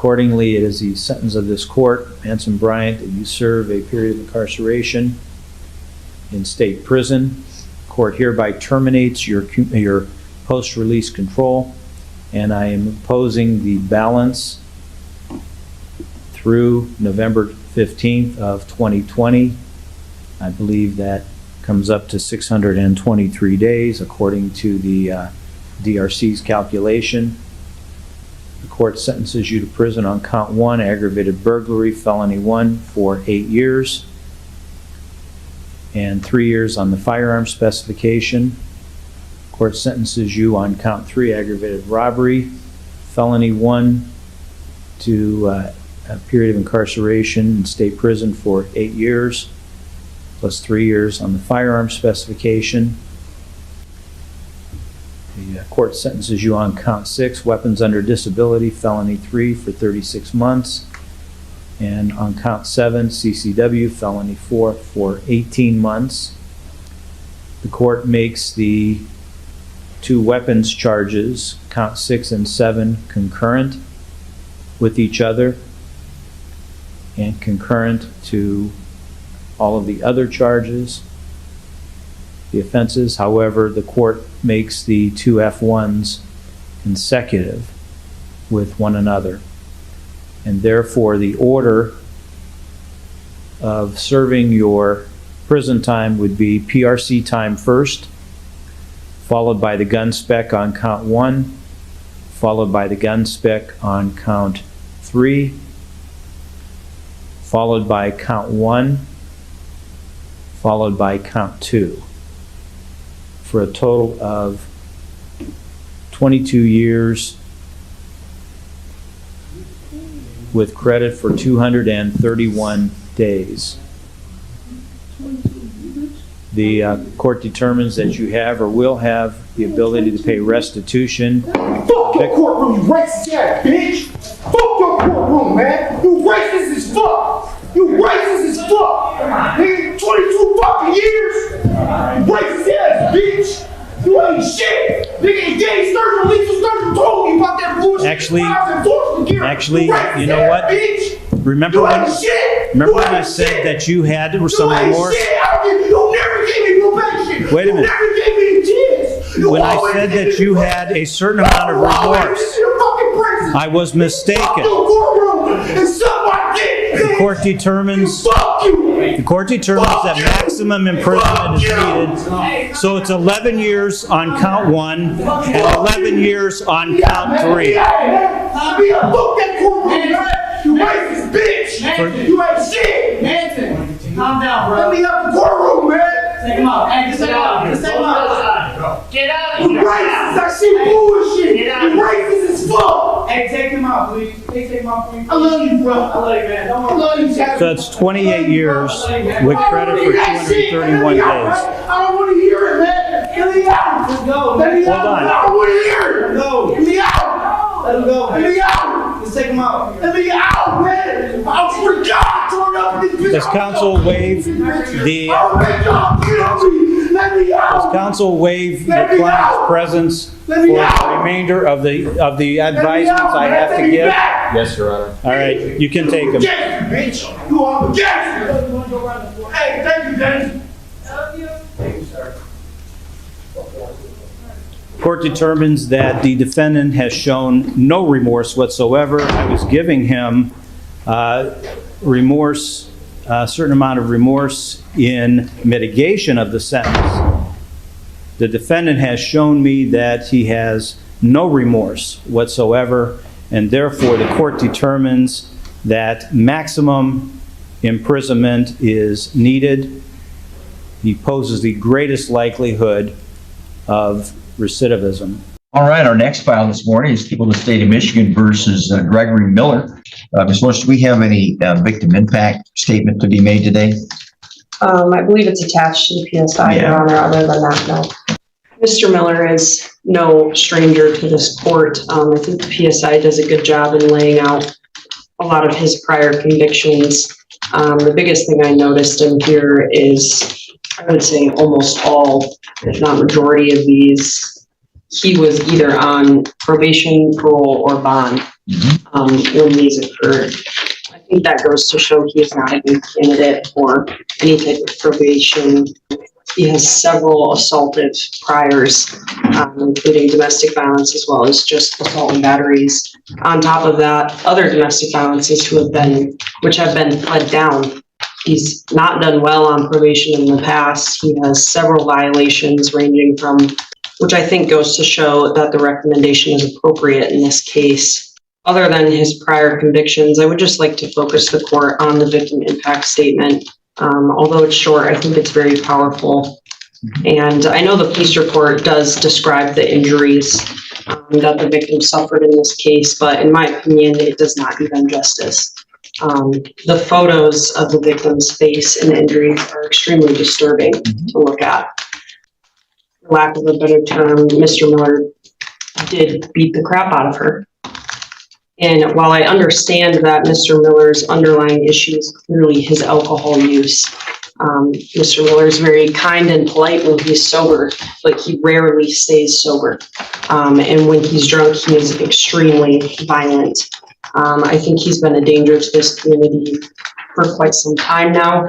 Accordingly, it is the sentence of this court, Anson Bryant, that you serve a period of incarceration in state prison. Court hereby terminates your post-release control, and I am imposing the balance through November 15th of 2020. I believe that comes up to 623 days according to the DRC's calculation. The court sentences you to prison on count 1, aggravated burglary, felony 1, for 8 years, and 3 years on the firearm specification. Court sentences you on count 3, aggravated robbery, felony 1, to a period of incarceration in state prison for 8 years, plus 3 years on the firearm specification. The court sentences you on count 6, weapons under disability, felony 3, for 36 months. And on count 7, CCW, felony 4, for 18 months. The court makes the 2 weapons charges, count 6 and 7, concurrent with each other and concurrent to all of the other charges, the offenses. However, the court makes the 2 F1s consecutive with one another. And therefore, the order of serving your prison time would be PRC time first, followed by the gun spec on count 1, followed by the gun spec on count 3, followed by count 1, followed by count 2, for a total of 22 years with credit for 231 days. The court determines that you have or will have the ability to pay restitution. Fuck your courtroom, you racist ass bitch! Fuck your courtroom, man! You racist as fuck! You racist as fuck! Nigga, 22 fucking years! You racist ass bitch! You ain't shit! Nigga, gay surgeon, lethal surgeon told me about that bullshit. Actually, you know what? Remember when I said that you had some remorse? You never gave me probation. Wait a minute. You never gave me a chance. When I said that you had a certain amount of remorse, I was mistaken. The court determines that maximum imprisonment is needed. So it's 11 years on count 1 and 11 years on count 3. You racist bitch! You ain't shit! Manson, calm down, bro. Let me out the courtroom, man! Take him out. Hey, just take him out. Just take him out. Get out of here. You racist! That shit bullshit! Get out. You racist as fuck! Hey, take him out, please. Please take him out, please. I love you, bro. I love you, man. Don't worry. I love you, Chad. So it's 28 years with credit for 231 days. I don't want to hear it, man! Let me out! Let's go. Let me out! Hold on. I don't want to hear it! Let's go. Let me out! Let him go. Let me out! Let's take him out. Let me out, man! I swear to God, turn up this bitch! Does counsel waive the Oh my God, get off me! Let me out! Does counsel waive the client's presence for the remainder of the advisements I have to give? Yes, Your Honor. All right, you can take them. Gangster, bitch! You are a gangster! Hey, thank you, Dennis! Thank you, sir. Court determines that the defendant has shown no remorse whatsoever. I was giving him remorse, a certain amount of remorse in mitigation of the sentence. The defendant has shown me that he has no remorse whatsoever, and therefore the court determines that maximum imprisonment is needed. He poses the greatest likelihood of recidivism. All right, our next file this morning is People of the State of Michigan versus Gregory Miller. Ms. Morse, do we have any victim impact statement to be made today? I believe it's attached to the PSI, Your Honor. Other than that, no. Mr. Miller is no stranger to this court. I think the PSI does a good job in laying out a lot of his prior convictions. The biggest thing I noticed in here is, I would say almost all, if not majority of these he was either on probation, parole, or bond when these occurred. I think that goes to show he is not a good candidate for any type of probation. He has several assaultive priors, including domestic violence as well as just assault and batteries. On top of that, other domestic violences which have been pled down. He's not done well on probation in the past. He has several violations ranging from, which I think goes to show that the recommendation is appropriate in this case. Other than his prior convictions, I would just like to focus the court on the victim impact statement. Although it's short, I think it's very powerful. And I know the police report does describe the injuries that the victim suffered in this case, but in my opinion, it does not do them justice. The photos of the victim's face and injuries are extremely disturbing to look at. For lack of a better term, Mr. Miller did beat the crap out of her. And while I understand that Mr. Miller's underlying issue is clearly his alcohol use, Mr. Miller is very kind and polite when he's sober, but he rarely stays sober. And when he's drunk, he is extremely violent. I think he's been a danger to this community for quite some time now.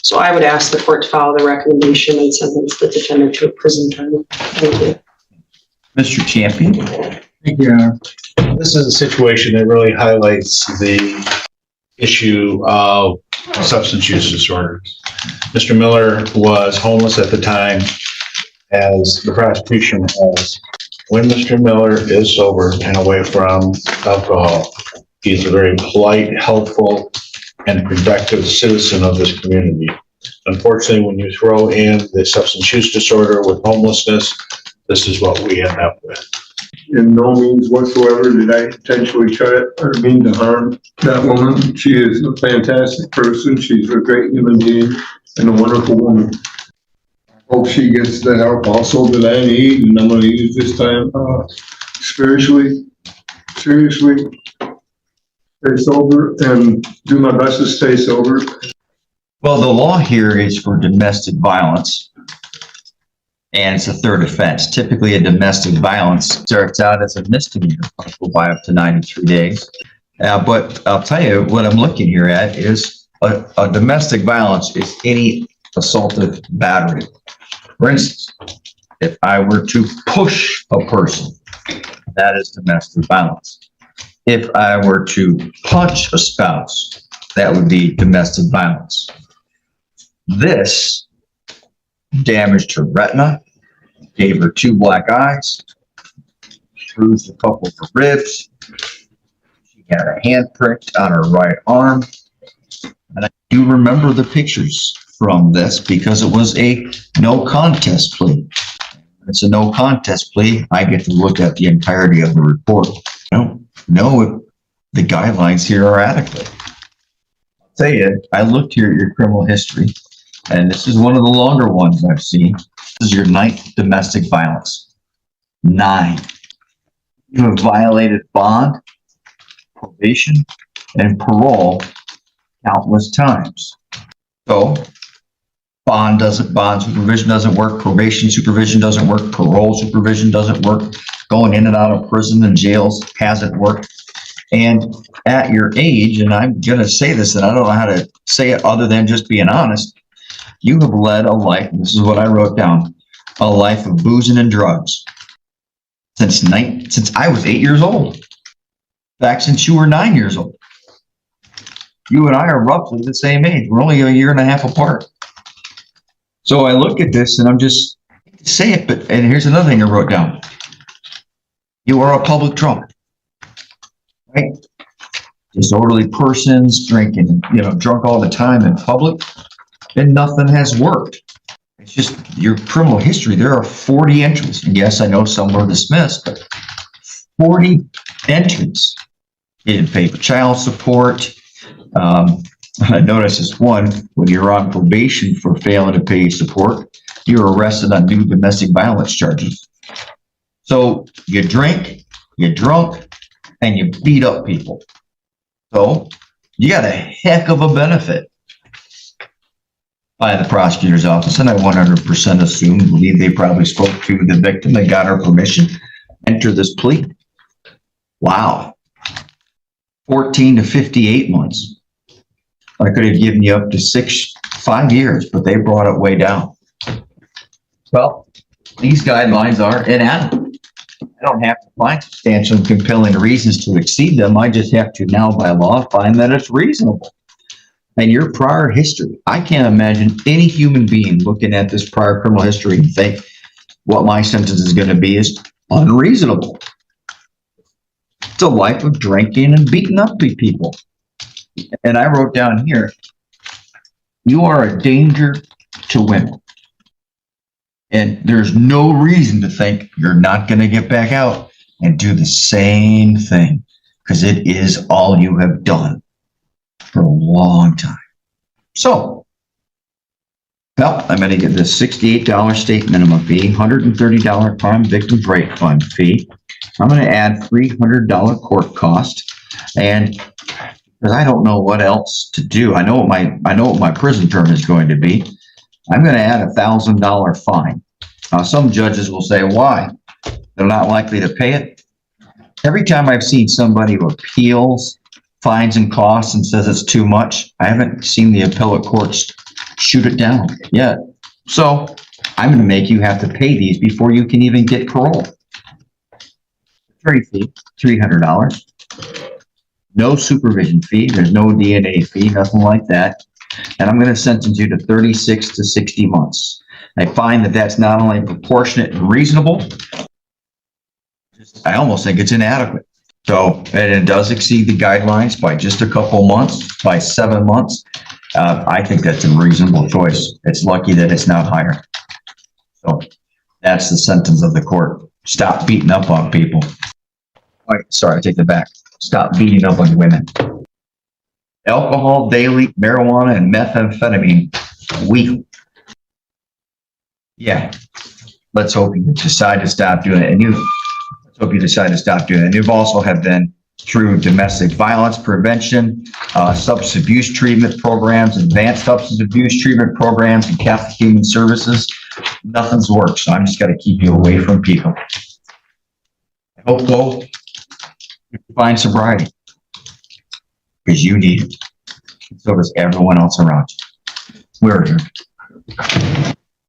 So I would ask the court to follow the recommendation and sentence the defendant to a prison term. Thank you. Mr. Champion. Thank you, Your Honor. This is a situation that really highlights the issue of substance use disorder. Mr. Miller was homeless at the time, as the prosecution has. When Mr. Miller is sober and away from alcohol, he's a very polite, helpful, and productive citizen of this community. Unfortunately, when you throw in the substance use disorder with homelessness, this is what we end up with. In no means whatsoever did I intentionally try or mean to harm that woman. She is a fantastic person. She's a great human being and a wonderful woman. I hope she gets the help also that I need, and I'm going to use this time seriously, stay sober and do my best to stay sober. Well, the law here is for domestic violence, and it's a third offense. Typically, a domestic violence starts out as a misdemeanor, punishable by up to 93 days. But I'll tell you, what I'm looking here at is a domestic violence is any assaultive battery. For instance, if I were to push a person, that is domestic violence. If I were to punch a spouse, that would be domestic violence. This damaged her retina, gave her 2 black eyes, bruised a couple of her ribs. She had a handprint on her right arm. And I do remember the pictures from this because it was a no contest plea. It's a no contest plea. I get to look at the entirety of the report. I don't know if the guidelines here are adequate. I'll tell you, I looked here at your criminal history, and this is one of the longer ones I've seen. This is your 9th domestic violence. 9. You have violated bond, probation, and parole countless times. So, bond supervision doesn't work, probation supervision doesn't work, parole supervision doesn't work, going in and out of prison and jails hasn't worked. And at your age, and I'm going to say this, and I don't know how to say it other than just being honest, you have led a life, and this is what I wrote down, a life of boozing and drugs since I was 8 years old. In fact, since you were 9 years old. You and I are roughly the same age. We're only a year and a half apart. So I look at this and I'm just say it, and here's another thing I wrote down. You are a public drunk, right? Disorderly persons drinking, drunk all the time in public, and nothing has worked. It's just your criminal history. There are 40 entries. And yes, I know some were dismissed, but 40 entries. You didn't pay for child support. I noticed this one, when you're on probation for failing to pay support, you're arrested on new domestic violence charges. So you drink, you're drunk, and you beat up people. So you got a heck of a benefit. by the prosecutor's office, and I 100% believe they probably spoke to the victim. They got her permission, enter this plea. Wow. 14 to 58 months. I could have given you up to 5 years, but they brought it way down. Well, these guidelines are inadequate. I don't have to find substantial and compelling reasons to exceed them. I just have to now by law find that it's reasonable. And your prior history, I can't imagine any human being looking at this prior criminal history and think what my sentence is going to be is unreasonable. It's a life of drinking and beating up people. And I wrote down here, you are a danger to women. And there's no reason to think you're not going to get back out and do the same thing, because it is all you have done for a long time. So, well, I'm going to get this $68 state minimum fee, $130 crime victims rate fund fee. I'm going to add $300 court cost, and because I don't know what else to do. I know what my prison term is going to be. I'm going to add $1,000 fine. Now, some judges will say, why? They're not likely to pay it. Every time I've seen somebody who appeals fines and costs and says it's too much, I haven't seen the appellate courts shoot it down yet. So I'm going to make you have to pay these before you can even get parole. Attorney fee, $300. No supervision fee. There's no DNA fee, nothing like that. And I'm going to sentence you to 36 to 60 months. I find that that's not only proportionate and reasonable, I almost think it's inadequate. So, and it does exceed the guidelines by just a couple months, by 7 months. I think that's a reasonable choice. It's lucky that it's not higher. So that's the sentence of the court. Stop beating up on people. All right, sorry, I take that back. Stop beating up on women. Alcohol daily, marijuana, and methamphetamine weekly. Yeah, let's hope you decide to stop doing it. And let's hope you decide to stop doing it. And you've also have been through domestic violence prevention, substance abuse treatment programs, advanced substance abuse treatment programs, and Catholic Human Services. Nothing's worked, so I'm just got to keep you away from people. I hope, though, you find sobriety, because you need it. So does everyone else around you. We're here.